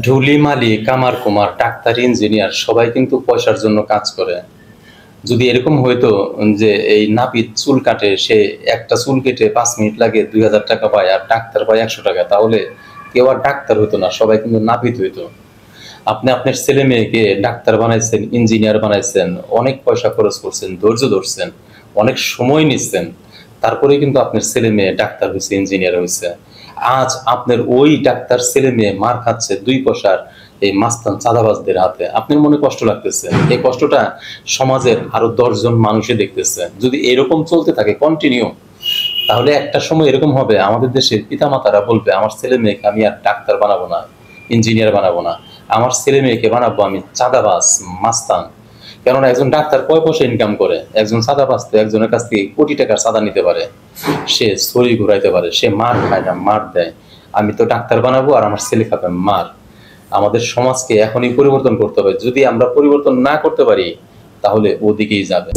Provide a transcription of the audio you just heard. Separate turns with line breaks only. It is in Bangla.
ঢুলি, মালি, কামার, কুমার, ডাক্তার, ইঞ্জিনিয়ার সবাই কিন্তু পয়সার জন্য কাজ করে। যদি এরকম হইতো যে এই নাপিত চুল কাটে, সে একটা চুল কেটে 5 মিনিট লাগে 2000 টাকা পায়, আর ডাক্তার পায় 100 টাকা, তাহলে কেউ আর ডাক্তার হইতো না, সবাই কিন্তু নাপিত হইতো। আপনি আপনার ছেলে মেয়েকে ডাক্তার বানাইছেন, ইঞ্জিনিয়ার বানাইছেন, অনেক পয়সা খরচ করছেন, ধৈর্য ধরছেন, অনেক সময় নিচ্ছেন, তারপরে কিন্তু আপনার ছেলে মেয়ে ডাক্তার হয়েছে, ইঞ্জিনিয়ার হয়েছে। আজ আপনার ওই ডাক্তার ছেলে মেয়ে মার খাচ্ছে 2 পয়সার এই মাস্তান চাঁদাবাজদের হাতে। আপনার মনে কষ্ট লাগতেছে, এই কষ্টটা সমাজের আরো 10 জন মানুষই দেখতেছে। যদি এরকম চলতে থাকে কন্টিনিউ, তাহলে একটা সময় এরকম হবে, আমাদের দেশের পিতামাতারা বলবে আমার ছেলে মেয়েকে আমি আর ডাক্তার বানাবো না, ইঞ্জিনিয়ার বানাবো না, আমার ছেলে মেয়েকে বানাবো আমি চাঁদাবাজ, মাস্তান। কেননা একজন ডাক্তার কয় পয়সা ইনকাম করে, একজন চাঁদাবাজ তো একজনের কাছ থেকে কোটি টাকার চাঁদা নিতে পারে, সে ছড়ি ঘুরাইতে পারে, সে মার খায় না, মার দেয়। আমি তো ডাক্তার বানাবো আর আমার ছেলে খাবে মার। আমাদের সমাজকে এখনই পরিবর্তন করতে হবে। যদি আমরা পরিবর্তন না করতে পারি, তাহলে ওদিকেই যাবে।